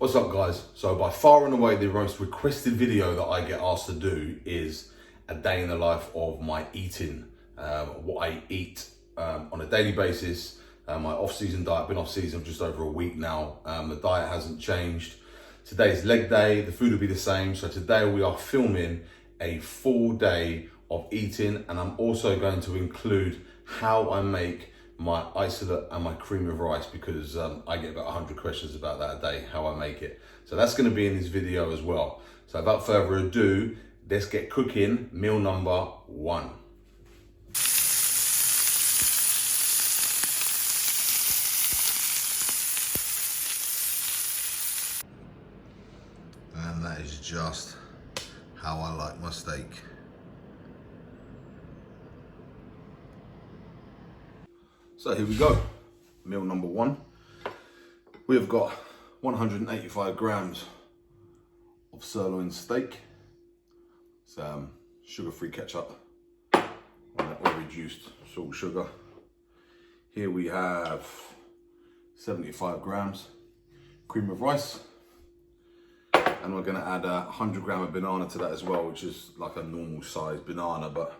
What's up, guys? So by far and away the most requested video that I get asked to do is a day in the life of my eating, what I eat on a daily basis, my off-season diet. I've been off-season for just over a week now. The diet hasn't changed. Today's leg day, the food will be the same. So today we are filming a full day of eating, and I'm also going to include how I make my isolate and my cream of rice, because I get about 100 questions about that a day, how I make it. So that's going to be in this video as well. So without further ado, let's get cooking. Meal number one. And that is just how I like my steak. So here we go, meal number one. We have got 185 grams of sirloin steak, some sugar-free ketchup, or reduced salt sugar. Here we have 75 grams cream of rice, and we're gonna add 100 grams of banana to that as well, which is like a normal size banana, but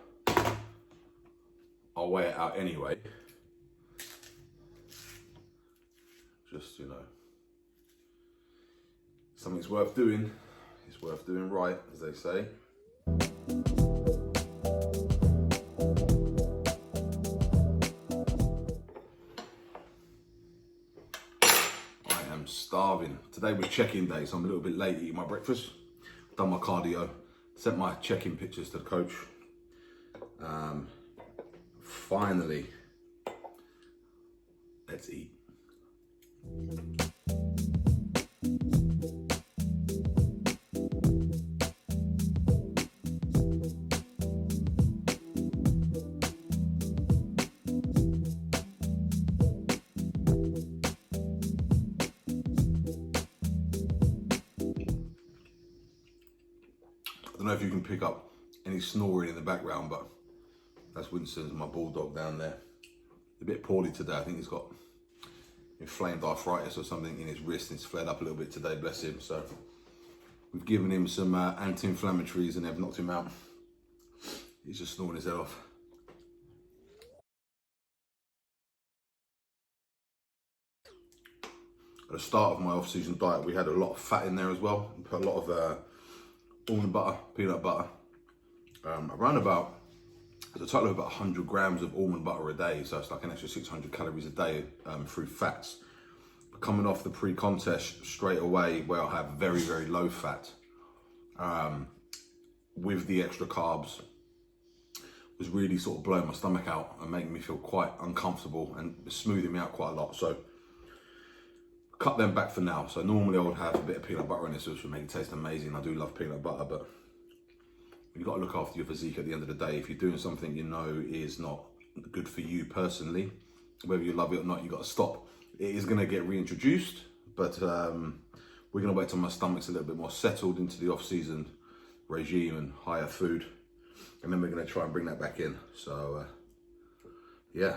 I'll weigh it out anyway. Just, you know, something's worth doing, it's worth doing right, as they say. I am starving. Today was check-in day, so I'm a little bit late eating my breakfast. Done my cardio, sent my check-in pictures to the coach. Finally, let's eat. I don't know if you can pick up any snoring in the background, but that's Winston's, my bulldog down there. A bit poorly today. I think he's got inflamed arthritis or something in his wrist, and it's flared up a little bit today, bless him. So we've given him some anti-inflammatories and they've knocked him out. He's just snoring his head off. At the start of my off-season diet, we had a lot of fat in there as well. We put a lot of almond butter, peanut butter, around about, there's a total of about 100 grams of almond butter a day, so it's like an extra 600 calories a day through fats. But coming off the pre-contest straight away, where I have very, very low fat, with the extra carbs, was really sort of blowing my stomach out and making me feel quite uncomfortable and smoothing me out quite a lot. So cut them back for now. So normally I would have a bit of peanut butter in this, which would make it taste amazing. I do love peanut butter, but you've got to look after your physique at the end of the day. If you're doing something you know is not good for you personally, whether you love it or not, you've got to stop. It is going to get reintroduced, but we're going to wait till my stomach's a little bit more settled into the off-season regime and higher food, and then we're going to try and bring that back in. So yeah,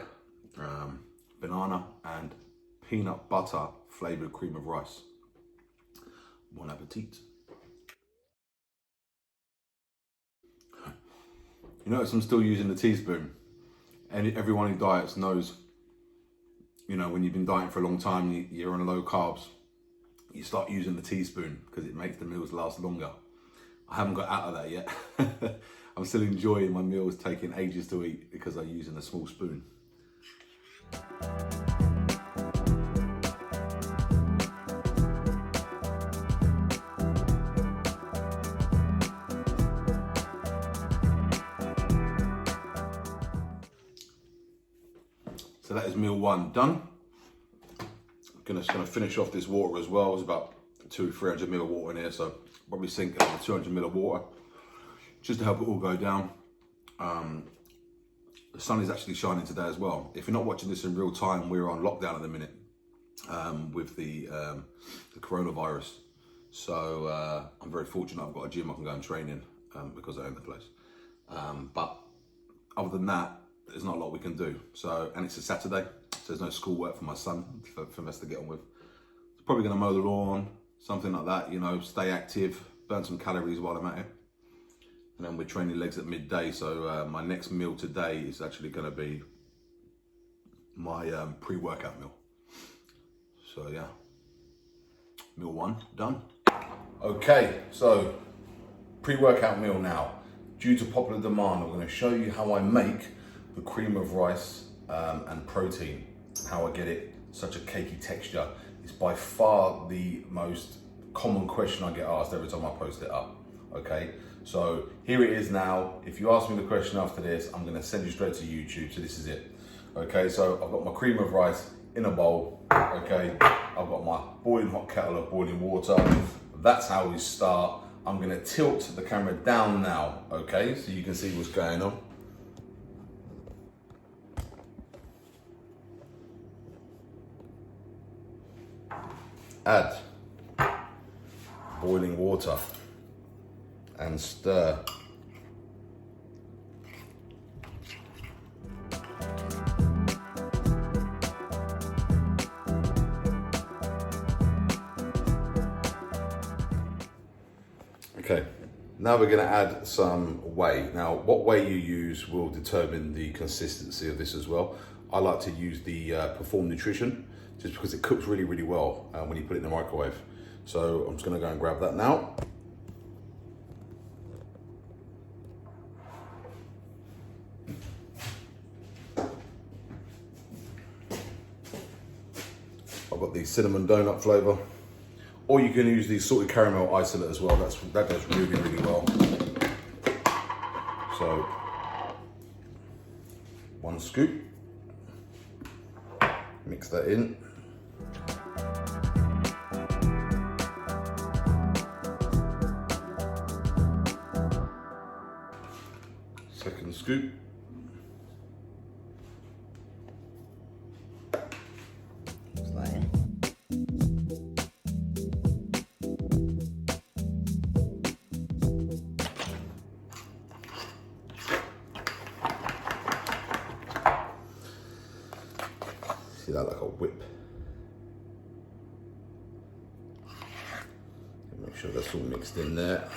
banana and peanut butter flavoured cream of rice. Bon appetit. You notice I'm still using the teaspoon, and everyone who diets knows, you know, when you've been dieting for a long time, you're on low carbs, you start using the teaspoon because it makes the meals last longer. I haven't got out of that yet. I'm still enjoying my meals taking ages to eat because I'm using a small spoon. So that is meal one done. I'm just gonna finish off this water as well. There's about 200-300 ml of water in here, so probably sink over 200 ml of water just to help it all go down. The sun is actually shining today as well. If you're not watching this in real time, we're on lockdown at the minute with the coronavirus. So I'm very fortunate I've got a gym I can go and train in because I own the place. But other than that, there's not a lot we can do. So, and it's a Saturday, so there's no schoolwork for my son for us to get on with. He's probably gonna mow the lawn, something like that, you know, stay active, burn some calories while I'm at it. And then we're training legs at midday, so my next meal today is actually going to be my pre-workout meal. So yeah, meal one done. Okay, so pre-workout meal now. Due to popular demand, I'm going to show you how I make the cream of rice and protein, how I get it such a cakey texture. It's by far the most common question I get asked every time I post it up. Okay, so here it is now. If you ask me the question after this, I'm going to send you straight to YouTube. So this is it. Okay, so I've got my cream of rice in a bowl. Okay, I've got my boiling hot kettle of boiling water. That's how we start. I'm going to tilt the camera down now. Okay, so you can see what's going on. Add boiling water and stir. Okay, now we're going to add some whey. Now, what whey you use will determine the consistency of this as well. I like to use the Perform Nutrition just because it cooks really, really well when you put it in the microwave. So I'm just going to go and grab that now. I've got the cinnamon donut flavor. Or you can use the salted caramel isolate as well. That goes really, really well. So, 1 scoop. Mix that in. Second scoop. See that like a whip. Make sure that's all mixed in there.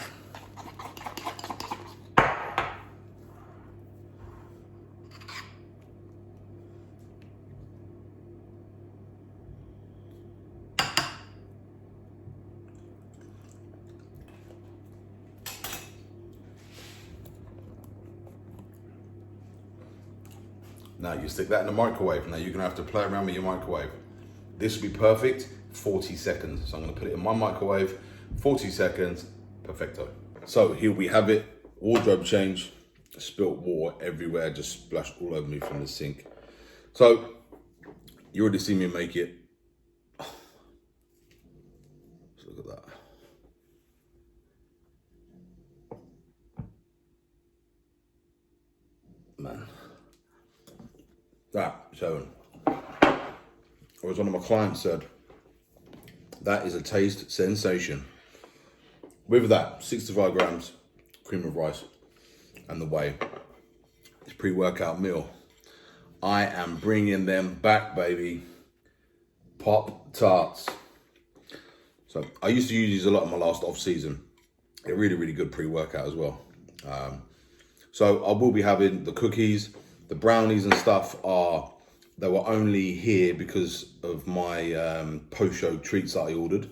Now you stick that in the microwave. Now you're gonna have to play around with your microwave. This will be perfect, 40 seconds. So I'm gonna put it in my microwave, 40 seconds, perfecto. So here we have it, wardrobe change, spilt water everywhere, just splashed all over me from the sink. So you already seen me make it. Let's look at that. Man. That, so, as one of my clients said, that is a taste sensation. With that, 65 grams cream of rice and the whey, this pre-workout meal, I am bringing them back, baby. Pop-Tarts. So I used to use these a lot in my last off season. They're really, really good pre-workout as well. So I will be having the cookies. The brownies and stuff they were only here because of my post-show treats that I ordered.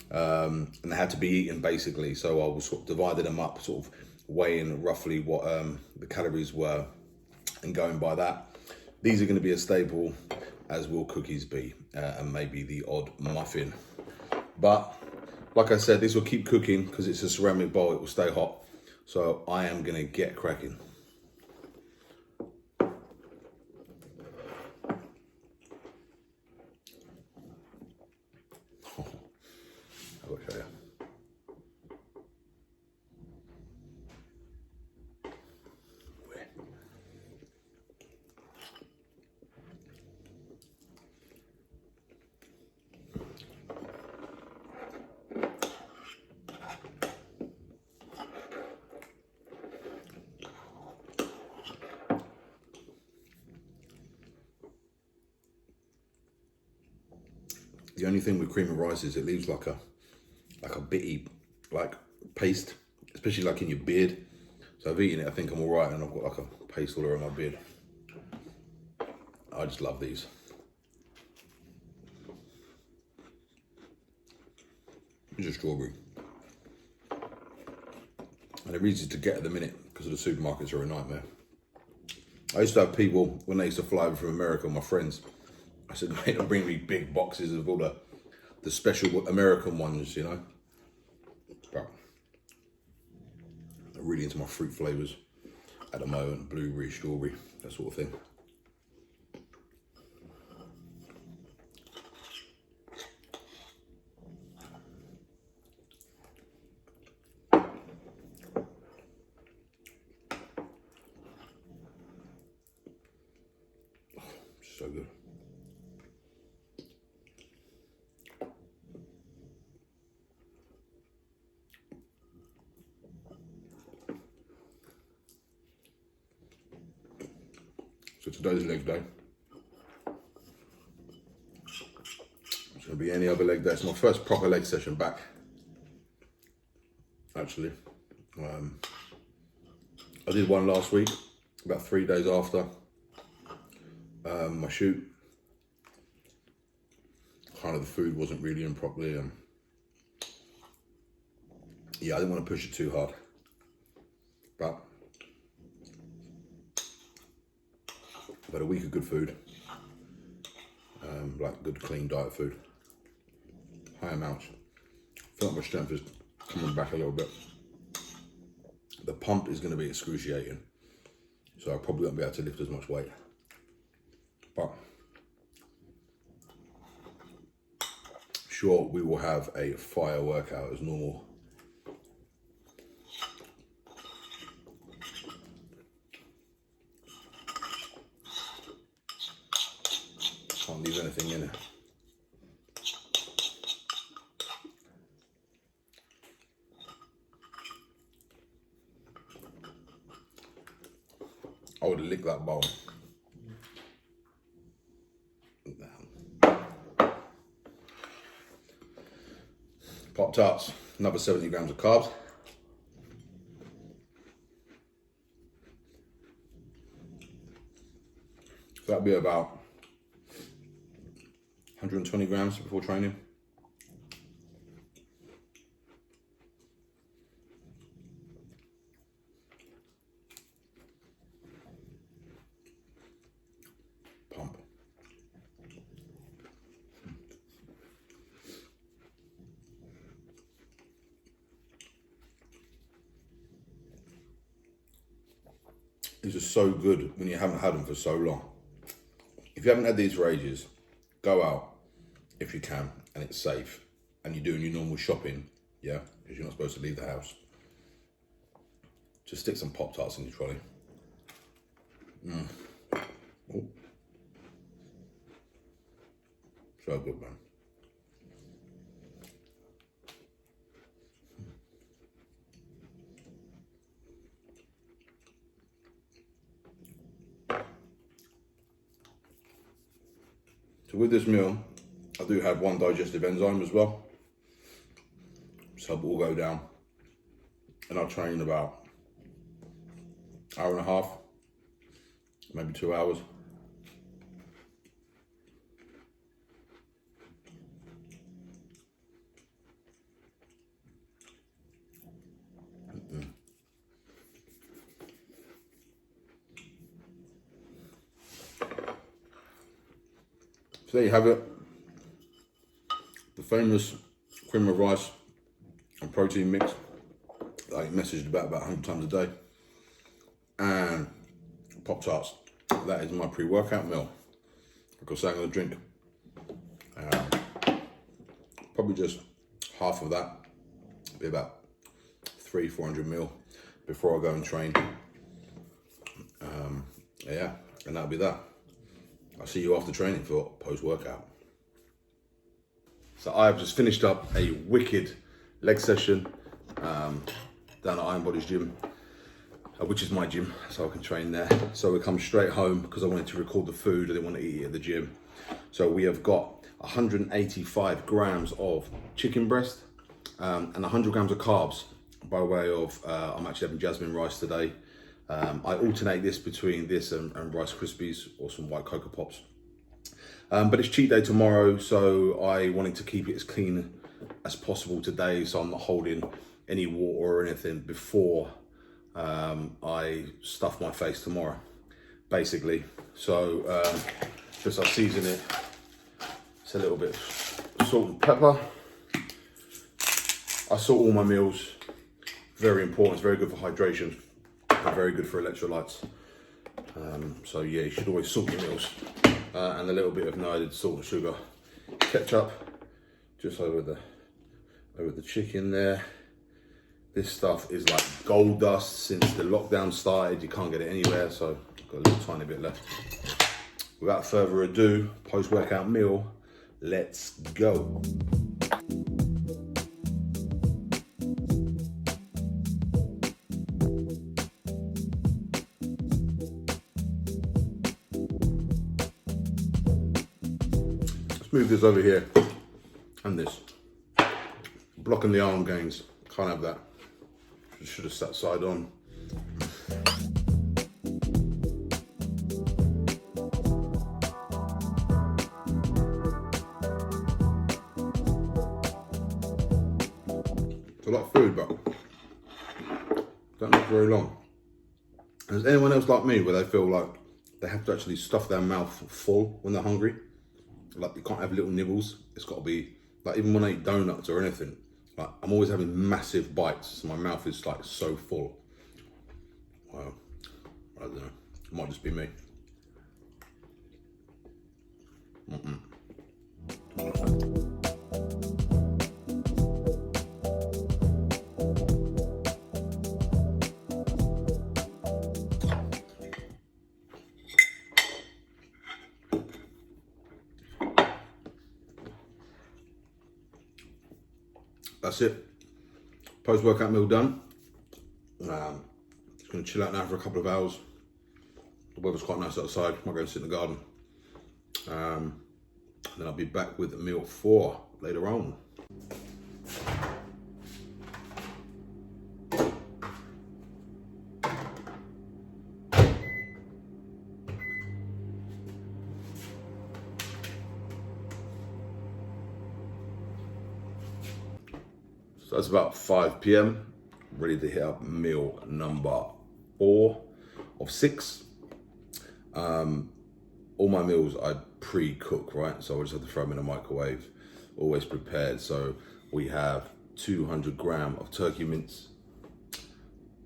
And they had to be eaten basically. So I was sort of dividing them up, sort of weighing roughly what the calories were and going by that. These are gonna be a staple, as will cookies be, and maybe the odd muffin. But like I said, this will keep cooking because it's a ceramic bowl, it will stay hot. So I am gonna get cracking. I'll show you. The only thing with cream of rice is it leaves like a bitty, like paste, especially like in your beard. So I've eaten it, I think I'm all right, and I've got like a paste all around my beard. I just love these. It's a strawberry. And they're easy to get at the minute because of the supermarkets are a nightmare. I used to have people, when they used to fly over from America, my friends, I said, mate, they'll bring me big boxes of all the special American ones, you know. But I'm really into my fruit flavours at the moment, blueberry, strawberry, that sort of thing. So good. So today's leg day. It's going to be any other leg day. It's my first proper leg session back, actually. I did one last week, about 3 days after my shoot. Kind of the food wasn't really in properly. Yeah, I didn't want to push it too hard. But I've had a week of good food. Like good clean diet food. High amounts. I feel like my strength is coming back a little bit. The pump is going to be excruciating. So I probably won't be able to lift as much weight. But sure, we will have a fire workout as normal. Can't leave anything in it. I would have licked that bowl. Pop-Tarts, another 70 grams of carbs. So that'll be about 120 grams before training. Pump. These are so good when you haven't had them for so long. If you haven't had these for ages, go out if you can and it's safe and you're doing your normal shopping, yeah, because you're not supposed to leave the house. Just stick some Pop-Tarts in your trolley. Oh. So good, man. So with this meal, I do have one digestive enzyme as well. So it will go down. And I'll train in about an hour and a half, maybe 2 hours. So there you have it. The famous cream of rice and protein mix that I messaged about 100 times a day. And Pop-Tarts. That is my pre-workout meal. Because I'm going to drink probably just half of that. Be about 300-400 ml before I go and train. Yeah, and that'll be that. I'll see you after training for post-workout. So I have just finished up a wicked leg session down at Iron Body's gym, which is my gym, so I can train there. So we come straight home because I wanted to record the food. I didn't want to eat it at the gym. So we have got 185 grams of chicken breast, and 100 grams of carbs by way of, I'm actually having jasmine rice today. I alternate this between this and Rice Krispies or some white Cocoa Pops. But it's cheat day tomorrow, so I wanted to keep it as clean as possible today, so I'm not holding any water or anything before I stuff my face tomorrow, basically. So just I'll season it. It's a little bit of salt and pepper. I salt all my meals. Very important. It's very good for hydration and very good for electrolytes. So yeah, you should always salt your meals. And a little bit of no added salt and sugar. Ketchup just over the chicken there. This stuff is like gold dust since the lockdown started. You can't get it anywhere, so I've got a little tiny bit left. Without further ado, post-workout meal, let's go. Let's move this over here and this. Blocking the arm gains, can't have that. Should have sat side on. It's a lot of food, but don't look very long. Is anyone else like me where they feel like they have to actually stuff their mouth full when they're hungry? Like you can't have little nibbles. It's got to be like, even when I eat donuts or anything, like I'm always having massive bites, so my mouth is like so full. Wow, I don't know. It might just be me. That's it. Post-workout meal done. Just gonna chill out now for a couple of hours. The weather's quite nice outside. Might go and sit in the garden. Then I'll be back with meal 4 later on. So that's about 5 p.m. Ready to hit up meal number 4 of 6. All my meals I pre-cook, right? So I just have to throw them in a microwave, always prepared. So we have 200 grams of turkey mince,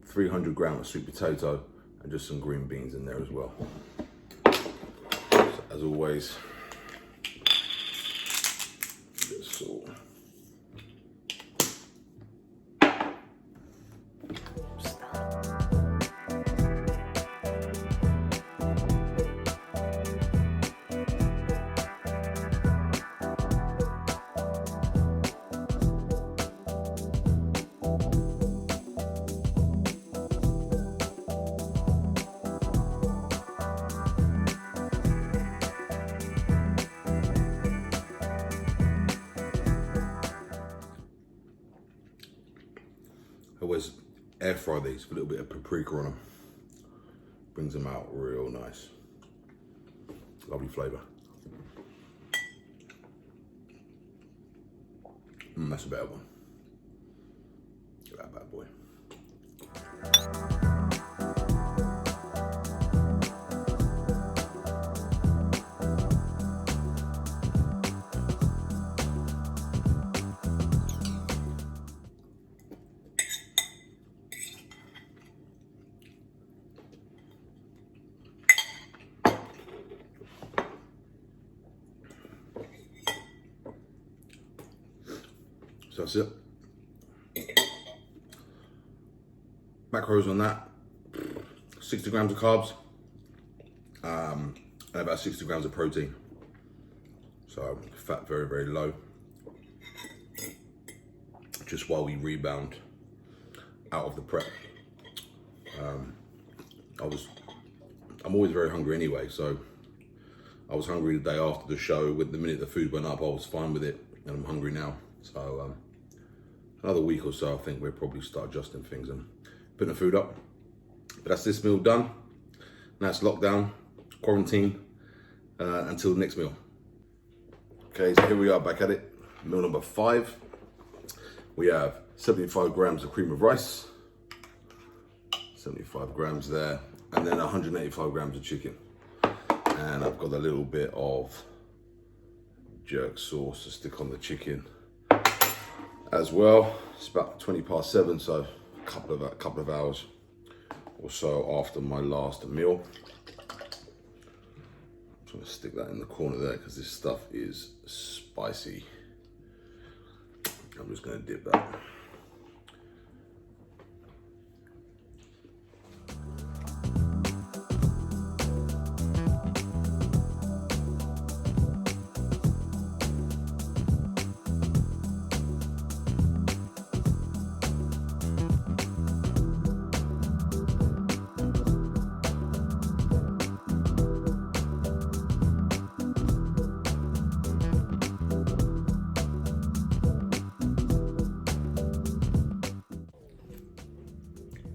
300 grams of sweet potato, and just some green beans in there as well. So as always, a bit of salt. I always air fry these with a little bit of paprika on them. Brings them out real nice. Lovely flavour. That's a better one. Look at that bad boy. So that's it. Macros on that, 60 grams of carbs, and about 60 grams of protein. So fat very, very low. Just while we rebound out of the prep. I'm always very hungry anyway, so I was hungry the day after the show. With the minute the food went up, I was fine with it, and I'm hungry now. So another week or so, I think we'll probably start adjusting things and putting the food up. But that's this meal done. Now it's lockdown, quarantine, until the next meal. Okay, so here we are back at it. Meal number 5. We have 75 grams of cream of rice, 75 grams there, and then 185 grams of chicken. And I've got a little bit of jerk sauce to stick on the chicken as well. It's about 7:20, so a couple of hours or so after my last meal. I'm trying to stick that in the corner there because this stuff is spicy. I'm just going to dip that.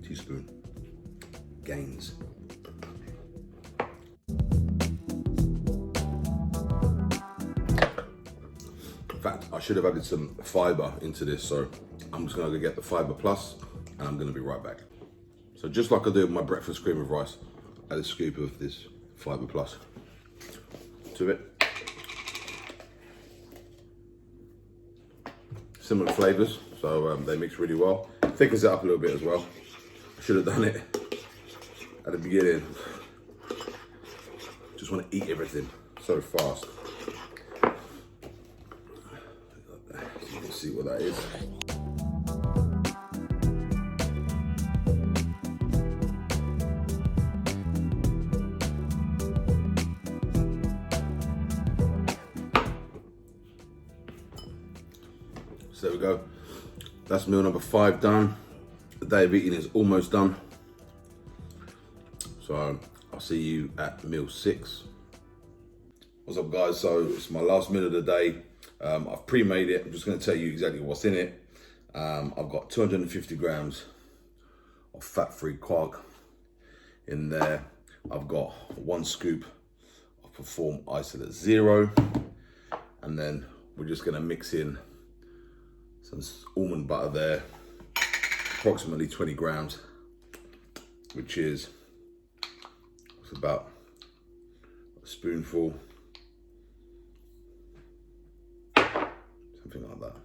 Teaspoon Gains. In fact, I should have added some fiber into this, so I'm just going to get the fiber plus, and I'm going to be right back. So just like I do with my breakfast cream of rice, add a scoop of this fiber plus to it. Similar flavors, so they mix really well. Thickens it up a little bit as well. I should have done it at the beginning. Just want to eat everything so fast. So you can see what that is. So there we go. That's meal number 5 done. The day of eating is almost done. So I'll see you at meal 6. What's up, guys? So it's my last meal of the day. I've pre-made it. I'm just going to tell you exactly what's in it. I've got 250 grams of fat-free quark in there. I've got 1 scoop of Perform Isolate Zero, and then we're just going to mix in some almond butter there, approximately 20 grams, which is about a spoonful, something like that.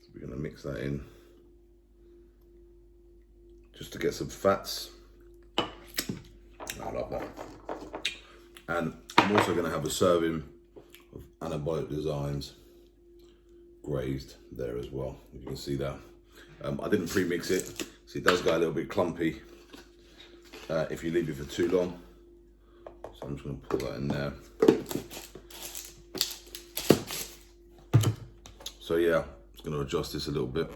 So we're going to mix that in just to get some fats. I love that. And I'm also going to have a serving of Anabolic Designs grazed there as well. You can see that. I didn't pre-mix it, so it does get a little bit clumpy if you leave it for too long. So I'm just going to put that in there. So yeah, I'm just going to adjust this a little bit.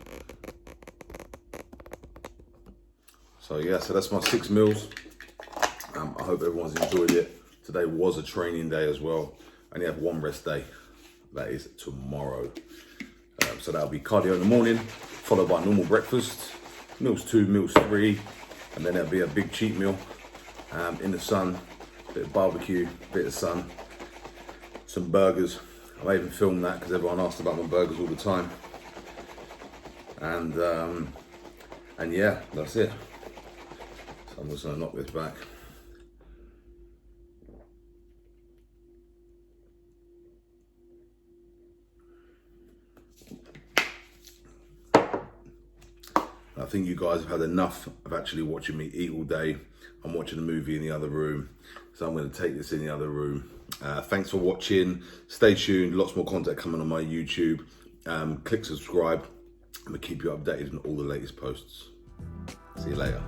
So yeah, so that's my 6 meals. I hope everyone's enjoyed it. Today was a training day as well. I only have 1 rest day. That is tomorrow. So that'll be cardio in the morning, followed by normal breakfast, meals 2, meals 3, and then there'll be a big cheat meal in the sun, bit of barbecue, bit of sun, some burgers. I might even film that because everyone asks about my burgers all the time. And yeah, that's it. So I'm just gonna knock this back. I think you guys have had enough of actually watching me eat all day. I'm watching a movie in the other room, so I'm going to take this in the other room. Thanks for watching. Stay tuned. Lots more content coming on my YouTube. Click subscribe. I'm going to keep you updated on all the latest posts. See you later.